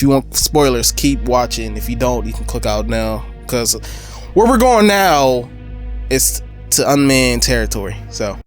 If you want spoilers, keep watching. If you don't, you can click out now, because where we're going now is to unmanned territory. So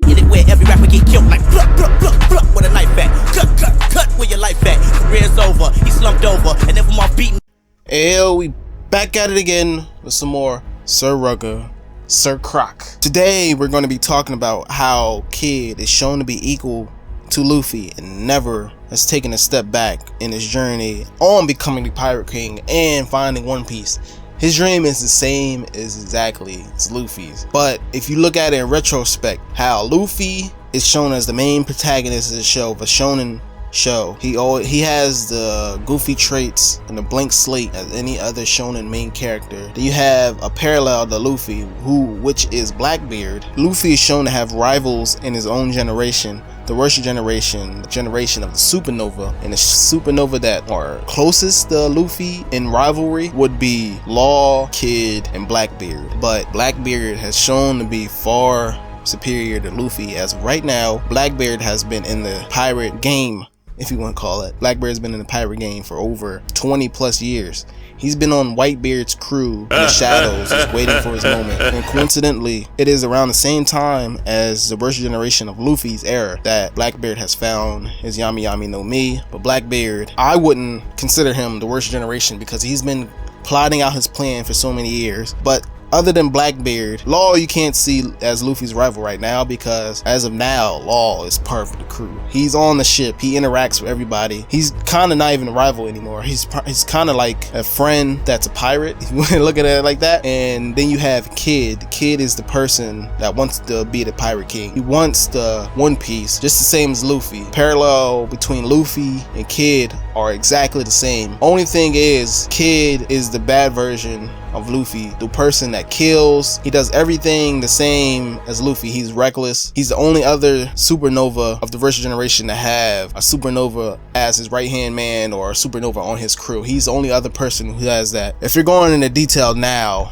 Get it where every rapper get killed like pluck, pluck, pluck, pluck with a knife at. Cut, cut, cut where your life at. Career's over, he slumped over, and then from our beating. Hey, we back at it again with some more Sir Rugga, Sir Croc. Today we're going to be talking about how Kid is shown to be equal to Luffy and never has taken a step back in his journey on becoming the Pirate King and finding One Piece. His dream is the same exactly as Luffy's, but if you look at it in retrospect, how Luffy is shown as the main protagonist of the show, of a shonen show, he has the goofy traits and the blank slate as any other shonen main character. Then you have a parallel to Luffy, which is Blackbeard. Luffy is shown to have rivals in his own generation. The worst generation, the generation of the supernova, and the supernova that are closest to Luffy in rivalry would be Law, Kid, and Blackbeard. But Blackbeard has shown to be far superior to Luffy. As of right now, Blackbeard has been in the pirate game, if you want to call it. Blackbeard's been in the pirate game for over 20 plus years. He's been on Whitebeard's crew in the shadows, just waiting for his moment. And coincidentally, it is around the same time as the worst generation of Luffy's era that Blackbeard has found his Yami Yami no Mi. But Blackbeard, I wouldn't consider him the worst generation because he's been plotting out his plan for so many years. But other than Blackbeard, Law you can't see as Luffy's rival right now, because as of now, Law is part of the crew. He's on the ship, he interacts with everybody. He's kind of not even a rival anymore. He's kind of like a friend that's a pirate, if you want to look at it like that. And then you have Kid. Kid is the person that wants to be the Pirate King. He wants the One Piece, just the same as Luffy. Parallel between Luffy and Kid are exactly the same. Only thing is, Kid is the bad version of Luffy, the person that kills. He does everything the same as Luffy. He's reckless. He's the only other supernova of the first generation to have a supernova as his right hand man or a supernova on his crew. He's the only other person who has that. If you're going into detail now,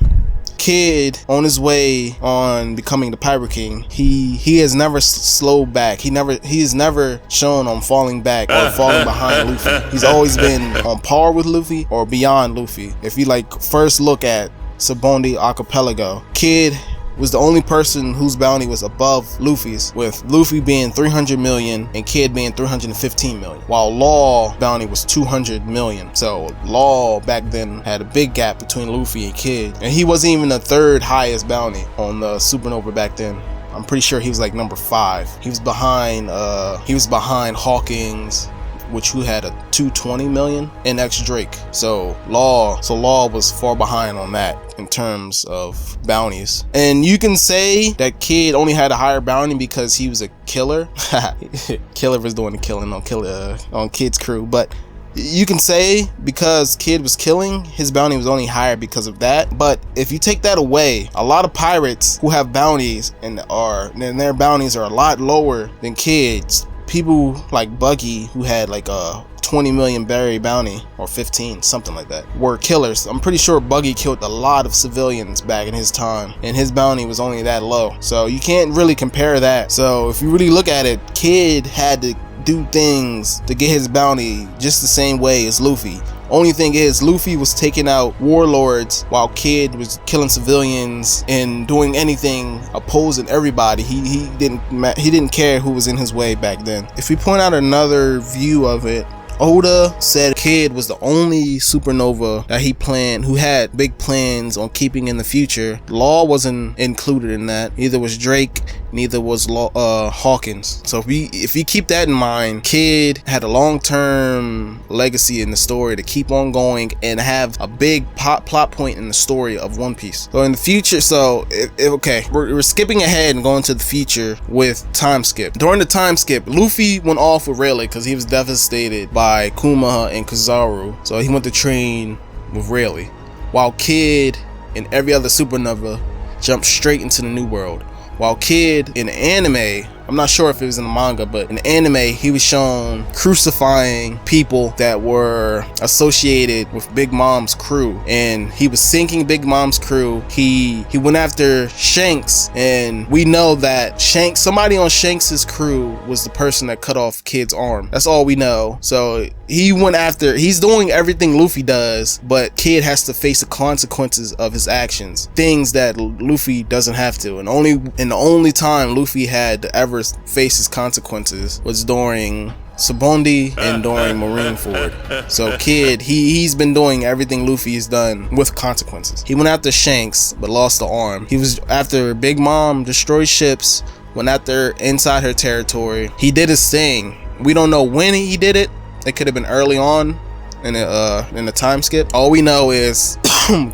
Kid, on his way on becoming the Pirate King, he has never slowed back. He is never shown on falling back or falling behind Luffy. He's always been on par with Luffy or beyond Luffy. If you first look at Sabondi Archipelago, Kid was the only person whose bounty was above Luffy's, with Luffy being 300 million and Kid being 315 million, while Law bounty was 200 million. So Law back then had a big gap between Luffy and Kid, and he wasn't even the third highest bounty on the supernova back then. I'm pretty sure he was like number 5. He was behind Hawkins, who had a 220 million, and X Drake. So Law was far behind on that in terms of bounties. And you can say that Kid only had a higher bounty because he was a killer. Killer was doing the killing on Kid's crew, but you can say because Kid was killing, his bounty was only higher because of that. But if you take that away, a lot of pirates who have bounties and their bounties are a lot lower than Kid's. People like Buggy, who had like a 20 million berry bounty, or 15, something like that, were killers. I'm pretty sure Buggy killed a lot of civilians back in his time, and his bounty was only that low. So you can't really compare that. So if you really look at it, Kid had to do things to get his bounty just the same way as Luffy. Only thing is, Luffy was taking out warlords while Kid was killing civilians and doing anything, opposing everybody. He didn't care who was in his way back then. If we point out another view of it, Oda said Kid was the only supernova that he planned, who had big plans on keeping in the future. Law wasn't included in that. Neither was Drake, neither was Hawkins. So if you keep that in mind, Kid had a long-term legacy in the story to keep on going and have a big plot point in the story of One Piece. So in the future, we're skipping ahead and going to the future with time skip. During the time skip, Luffy went off with Rayleigh because he was devastated by Kuma and Kizaru, so he went to train with Rayleigh, while Kid and every other supernova jumped straight into the New World. While Kid in the anime I'm not sure if it was in the manga, but in the anime, he was shown crucifying people that were associated with Big Mom's crew, and he was sinking Big Mom's crew. He went after Shanks, and we know that somebody on Shanks's crew was the person that cut off Kid's arm. That's all we know. So he's doing everything Luffy does, but Kid has to face the consequences of his actions, things that Luffy doesn't have to. And the only time Luffy had to ever face his consequences was during Sabondi and during Marineford. So Kid, he's been doing everything Luffy has done with consequences. He went after Shanks but lost the arm. He was after Big Mom, destroyed ships, went after inside her territory. He did his thing. We don't know when he did it. It could have been early on in the time skip. All we know is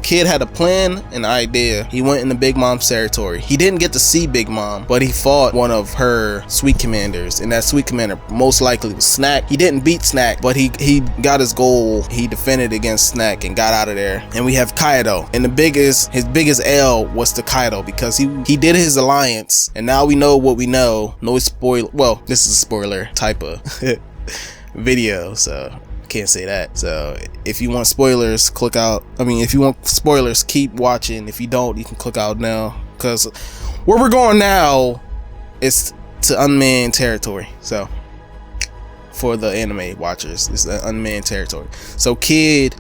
Kid had a plan, an idea. He went into Big Mom's territory. He didn't get to see Big Mom, but he fought one of her sweet commanders, and that sweet commander most likely was Snack. He didn't beat Snack, but he got his goal. He defended against Snack and got out of there. And we have Kaido, and his biggest L was to Kaido, because he did his alliance, and now we know what we know. No spoil. Well, this is a spoiler type of video, so can't say that. So if you want spoilers, click out. If you want spoilers, keep watching. If you don't, you can click out now, because where we're going now is to unmanned territory. So for the anime watchers, it's the unmanned territory. So Kid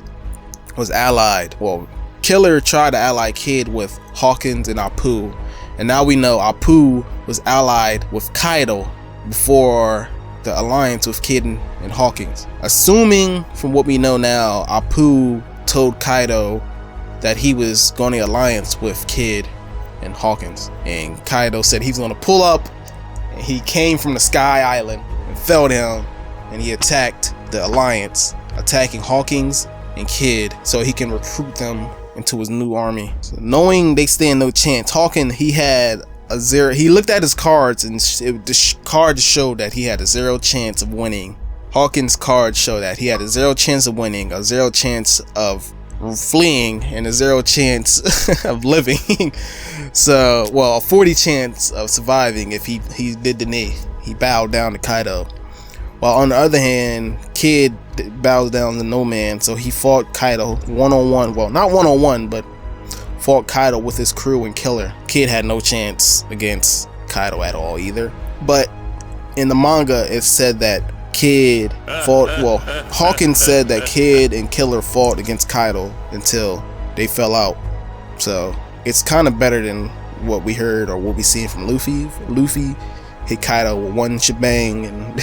was allied. Well, Killer tried to ally Kid with Hawkins and Apu, and now we know Apu was allied with Kaido before the alliance with Kid and Hawkins. Assuming from what we know now, Apu told Kaido that he was going to alliance with Kid and Hawkins, and Kaido said he's going to pull up, and he came from the Sky Island and fell down, and he attacked the alliance, attacking Hawkins and Kid so he can recruit them into his new army. So knowing they stand no chance, Hawkins, he had a 0. He looked at his cards, and the cards showed that he had a 0 chance of winning. Hawkins' cards show that he had a 0 chance of winning, a 0 chance of fleeing, and a 0 chance of living. So, well, a 40 chance of surviving if he did the knee. He bowed down to Kaido. While on the other hand, Kid bows down to no man, so he fought Kaido one-on-one. Well, not one-on-one, but fought Kaido with his crew and Killer. Kid had no chance against Kaido at all either. But in the manga, it said that Kid fought, well, Hawkins said that Kid and Killer fought against Kaido until they fell out. So it's kind of better than what we heard or what we seen from Luffy. Luffy hit Kaido with one shebang and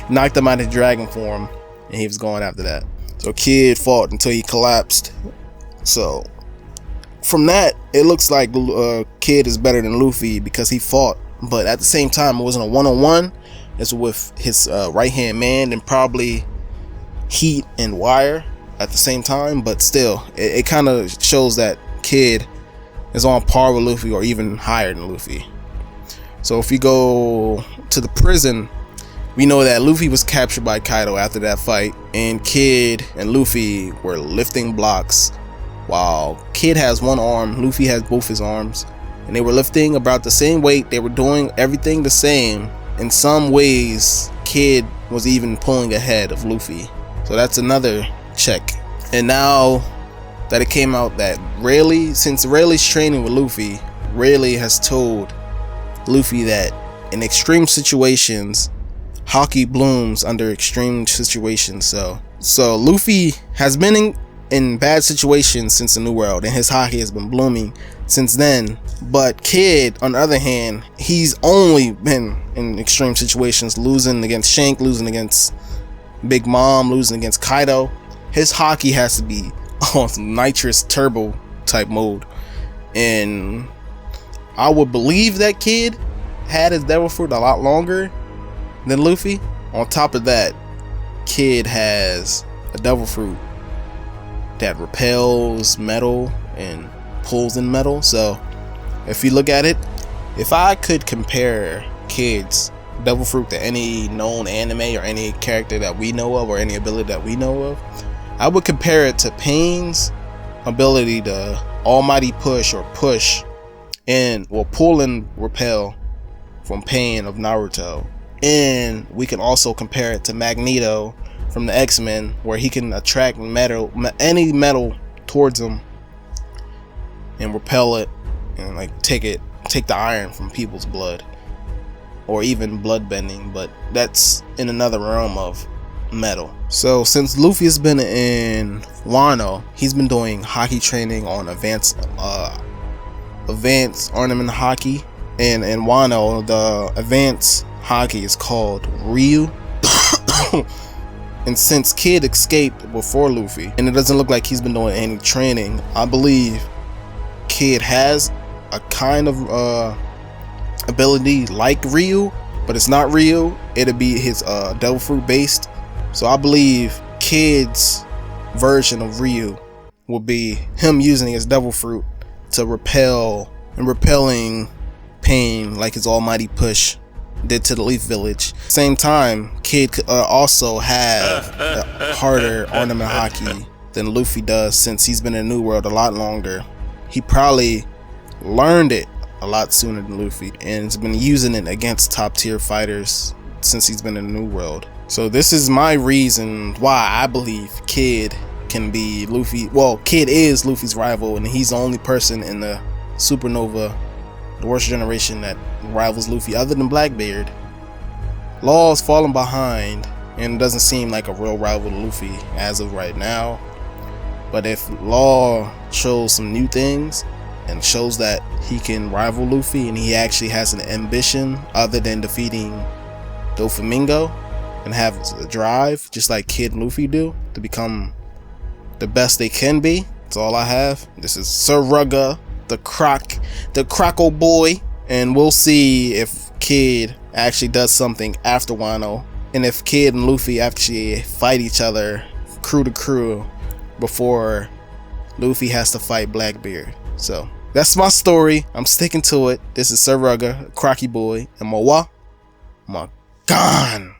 knocked him out of dragon form, and he was going after that. So Kid fought until he collapsed. So from that, it looks like Kid is better than Luffy because he fought, but at the same time, it wasn't a one-on-one. It's with his right-hand man and probably Heat and Wire at the same time, but still, it kind of shows that Kid is on par with Luffy or even higher than Luffy. So if we go to the prison, we know that Luffy was captured by Kaido after that fight, and Kid and Luffy were lifting blocks. While Kid has one arm, Luffy has both his arms, and they were lifting about the same weight. They were doing everything the same. In some ways, Kid was even pulling ahead of Luffy. So that's another check. And now that it came out that Rayleigh, since Rayleigh's training with Luffy, Rayleigh has told Luffy that in extreme situations, hockey blooms under extreme situations. So Luffy has been in bad situations since the New World, and his hockey has been blooming since then. But Kid, on the other hand, he's only been in extreme situations, losing against Shank, losing against Big Mom, losing against Kaido. His hockey has to be on some nitrous turbo type mode, and I would believe that Kid had his devil fruit a lot longer than Luffy. On top of that, Kid has a devil fruit that repels metal and pulls in metal. So if you look at it, if I could compare Kid's devil fruit to any known anime or any character that we know of or any ability that we know of, I would compare it to Pain's ability to almighty push or push and, well, pull and repel from Pain of Naruto. And we can also compare it to Magneto from the X-Men, where he can attract any metal towards him and repel it, and like take the iron from people's blood, or even blood bending, but that's in another realm of metal. So since Luffy has been in Wano, he's been doing hockey training on advanced ornament hockey, and in Wano the advanced hockey is called Ryu. And since Kid escaped before Luffy, and it doesn't look like he's been doing any training, I believe Kid has a kind of ability like Ryu, but it's not Ryu. It'll be his devil fruit based. So I believe Kid's version of Ryu will be him using his devil fruit to repelling Pain like his almighty push did to the Leaf Village. Same time, Kid could also have a harder ornament hockey than Luffy does, since he's been in the New World a lot longer. He probably learned it a lot sooner than Luffy, and has been using it against top tier fighters since he's been in the New World. So this is my reason why I believe Kid can be Luffy. Well, Kid is Luffy's rival, and he's the only person in the Supernova, the worst generation, that rivals Luffy other than Blackbeard. Law's fallen behind and doesn't seem like a real rival to Luffy as of right now. But if Law shows some new things and shows that he can rival Luffy, and he actually has an ambition other than defeating Doflamingo, and have a drive just like Kid and Luffy do to become the best they can be, that's all I have. This is Sir Rugga, the Croco boy, and we'll see if Kid actually does something after Wano, and if Kid and Luffy actually fight each other crew to crew before Luffy has to fight Blackbeard. So that's my story. I'm sticking to it. This is Sir Rugga, Crocky boy, and my gone.